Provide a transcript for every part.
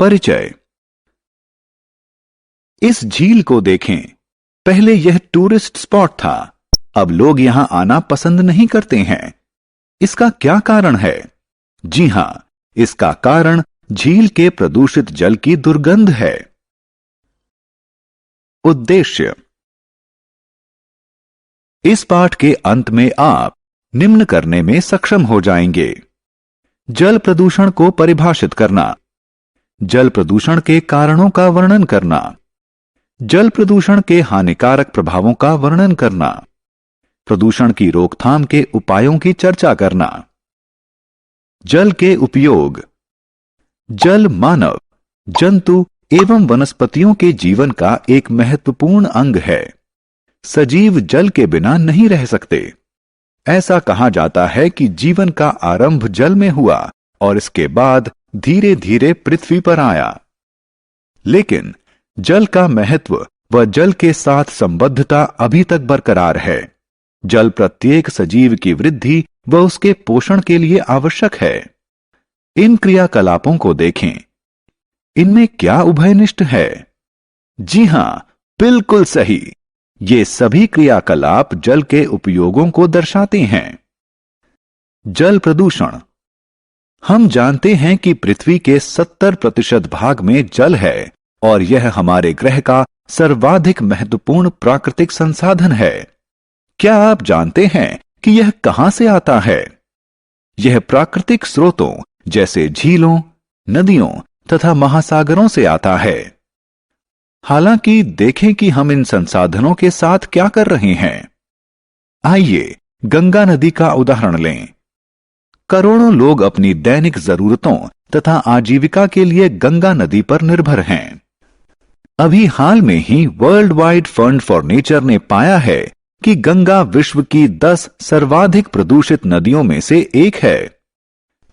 परिचय। इस झील को देखें। पहले यह टूरिस्ट स्पॉट था, अब लोग यहां आना पसंद नहीं करते हैं। इसका क्या कारण है? जी हां, इसका कारण झील के प्रदूषित जल की दुर्गंध है। उद्देश्य। इस पाठ के अंत में आप निम्न करने में सक्षम हो जाएंगे। जल प्रदूषण को परिभाषित करना, जल प्रदूषण के कारणों का वर्णन करना, जल प्रदूषण के हानिकारक प्रभावों का वर्णन करना, प्रदूषण की रोकथाम के उपायों की चर्चा करना। जल के उपयोग। जल मानव, जंतु एवं वनस्पतियों के जीवन का एक महत्वपूर्ण अंग है। सजीव जल के बिना नहीं रह सकते। ऐसा कहा जाता है कि जीवन का आरंभ जल में हुआ और इसके बाद धीरे धीरे पृथ्वी पर आया। लेकिन जल का महत्व व जल के साथ संबद्धता अभी तक बरकरार है। जल प्रत्येक सजीव की वृद्धि व उसके पोषण के लिए आवश्यक है। इन क्रियाकलापों को देखें। इनमें क्या उभयनिष्ठ है? जी हां, बिल्कुल सही। ये सभी क्रियाकलाप जल के उपयोगों को दर्शाते हैं। जल प्रदूषण। हम जानते हैं कि पृथ्वी के 70% भाग में जल है और यह हमारे ग्रह का सर्वाधिक महत्वपूर्ण प्राकृतिक संसाधन है। क्या आप जानते हैं कि यह कहां से आता है? यह प्राकृतिक स्रोतों जैसे झीलों, नदियों तथा महासागरों से आता है। हालांकि देखें कि हम इन संसाधनों के साथ क्या कर रहे हैं। आइए गंगा नदी का उदाहरण लें। करोड़ों लोग अपनी दैनिक जरूरतों तथा आजीविका के लिए गंगा नदी पर निर्भर हैं। अभी हाल में ही World Wide Fund for Nature ने पाया है कि गंगा विश्व की 10 सर्वाधिक प्रदूषित नदियों में से एक है।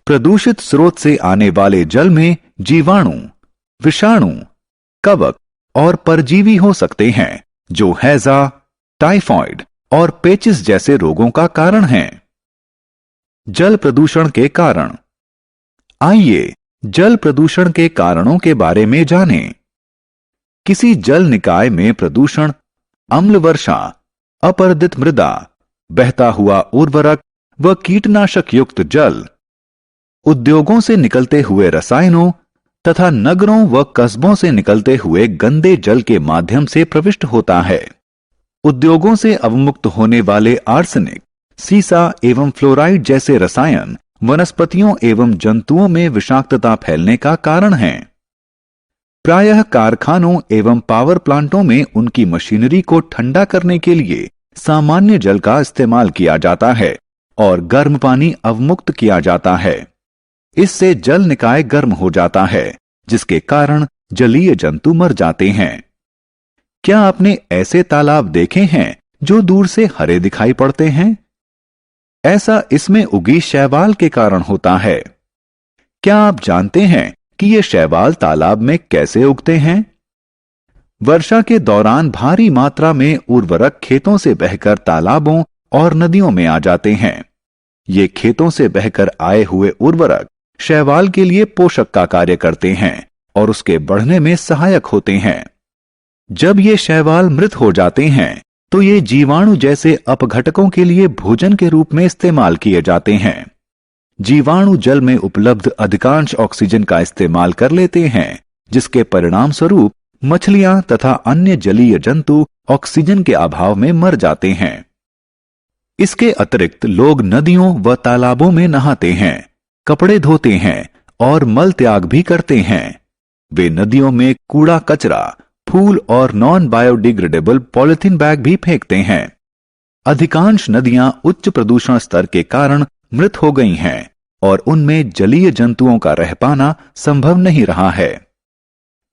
प्रदूषित स्रोत से आने वाले जल में जीवाणु, विषाणु, कवक और परजीवी हो सकते हैं जो हैजा, टाइफॉइड और पेचिस जैसे रोगों का कारण हैं। जल प्रदूषण के कारण। आइए जल प्रदूषण के कारणों के बारे में जानें। किसी जल निकाय में प्रदूषण अम्ल वर्षा, अपरदित मृदा, बहता हुआ उर्वरक व कीटनाशक युक्त जल, उद्योगों से निकलते हुए रसायनों तथा नगरों व कस्बों से निकलते हुए गंदे जल के माध्यम से प्रविष्ट होता है। उद्योगों से अवमुक्त होने वाले आर्सेनिक, सीसा एवं फ्लोराइड जैसे रसायन वनस्पतियों एवं जंतुओं में विषाक्तता फैलने का कारण हैं। प्रायः कारखानों एवं पावर प्लांटों में उनकी मशीनरी को ठंडा करने के लिए सामान्य जल का इस्तेमाल किया जाता है और गर्म पानी अवमुक्त किया जाता है। इससे जल निकाय गर्म हो जाता है, जिसके कारण जलीय जंतु मर जाते हैं। क्या आपने ऐसे तालाब देखे हैं जो दूर से हरे दिखाई पड़ते हैं? ऐसा इसमें उगी शैवाल के कारण होता है। क्या आप जानते हैं कि ये शैवाल तालाब में कैसे उगते हैं? वर्षा के दौरान भारी मात्रा में उर्वरक खेतों से बहकर तालाबों और नदियों में आ जाते हैं। ये खेतों से बहकर आए हुए उर्वरक शैवाल के लिए पोषक का कार्य करते हैं और उसके बढ़ने में सहायक होते हैं। जब ये शैवाल मृत हो जाते हैं तो ये जीवाणु जैसे अपघटकों के लिए भोजन के रूप में इस्तेमाल किए जाते हैं। जीवाणु जल में उपलब्ध अधिकांश ऑक्सीजन का इस्तेमाल कर लेते हैं, जिसके परिणाम स्वरूप मछलियां तथा अन्य जलीय जंतु ऑक्सीजन के अभाव में मर जाते हैं। इसके अतिरिक्त लोग नदियों व तालाबों में नहाते हैं, कपड़े धोते हैं और मल त्याग भी करते हैं। वे नदियों में कूड़ा कचरा, फूल और नॉन बायोडिग्रेडेबल पॉलिथीन बैग भी फेंकते हैं। अधिकांश नदियां उच्च प्रदूषण स्तर के कारण मृत हो गई हैं और उनमें जलीय जंतुओं का रह पाना संभव नहीं रहा है।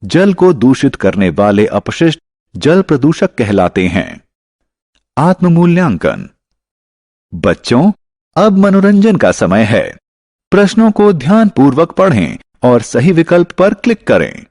जल को दूषित करने वाले अपशिष्ट जल प्रदूषक कहलाते हैं। आत्ममूल्यांकन। बच्चों, अब मनोरंजन का समय है। प्रश्नों को ध्यानपूर्वक पढ़ें और सही विकल्प पर क्लिक करें।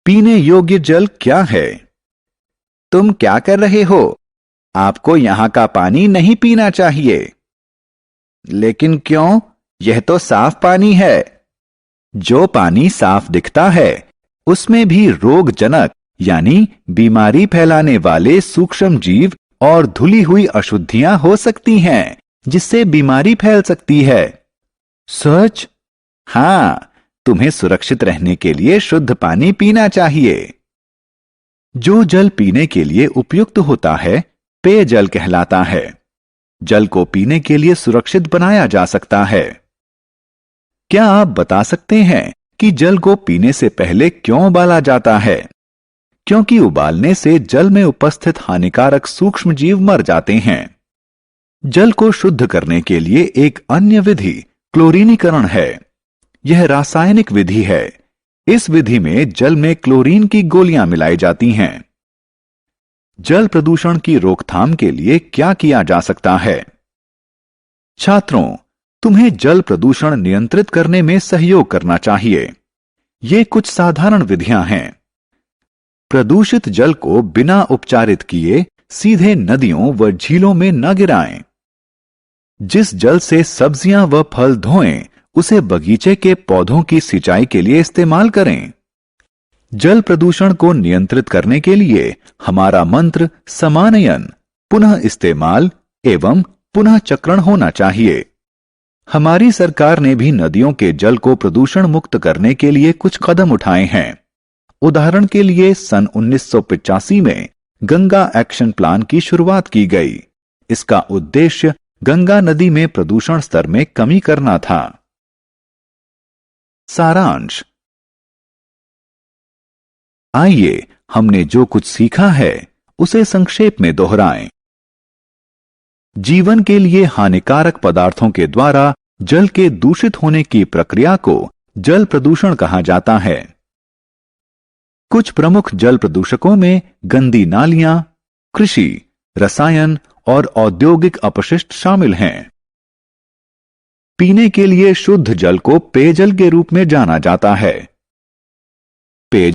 पीने योग्य जल क्या है? तुम क्या कर रहे हो? आपको यहां का पानी नहीं पीना चाहिए। लेकिन क्यों? यह तो साफ पानी है। जो पानी साफ दिखता है उसमें भी रोगजनक यानी बीमारी फैलाने वाले सूक्ष्म जीव और धुली हुई अशुद्धियां हो सकती हैं, जिससे बीमारी फैल सकती है। सच? हां, तुम्हें सुरक्षित रहने के लिए शुद्ध पानी पीना चाहिए। जो जल पीने के लिए उपयुक्त होता है पेयजल कहलाता है। जल को पीने के लिए सुरक्षित बनाया जा सकता है। क्या आप बता सकते हैं कि जल को पीने से पहले क्यों उबाला जाता है? क्योंकि उबालने से जल में उपस्थित हानिकारक सूक्ष्म जीव मर जाते हैं। जल को शुद्ध करने के लिए एक अन्य विधि क्लोरीनीकरण है। यह रासायनिक विधि है। इस विधि में जल में क्लोरीन की गोलियां मिलाई जाती हैं। जल प्रदूषण की रोकथाम के लिए क्या किया जा सकता है? छात्रों, तुम्हें जल प्रदूषण नियंत्रित करने में सहयोग करना चाहिए। ये कुछ साधारण विधियां हैं। प्रदूषित जल को बिना उपचारित किए सीधे नदियों व झीलों में न गिराएं। जिस जल से सब्जियां व फल धोएं, उसे बगीचे के पौधों की सिंचाई के लिए इस्तेमाल करें। जल प्रदूषण को नियंत्रित करने के लिए हमारा मंत्र समानयन, पुनः इस्तेमाल एवं पुनः चक्रण होना चाहिए। हमारी सरकार ने भी नदियों के जल को प्रदूषण मुक्त करने के लिए कुछ कदम उठाए हैं। उदाहरण के लिए सन 1985 में गंगा एक्शन प्लान की शुरुआत की गई। इसका उद्देश्य गंगा नदी में प्रदूषण स्तर में कमी करना था। सारांश। आइए हमने जो कुछ सीखा है उसे संक्षेप में दोहराएं। जीवन के लिए हानिकारक पदार्थों के द्वारा जल के दूषित होने की प्रक्रिया को जल प्रदूषण कहा जाता है। कुछ प्रमुख जल प्रदूषकों में गंदी नालियां, कृषि, रसायन और औद्योगिक अपशिष्ट शामिल हैं। पीने के लिए शुद्ध जल को पेयजल के रूप में जाना जाता है।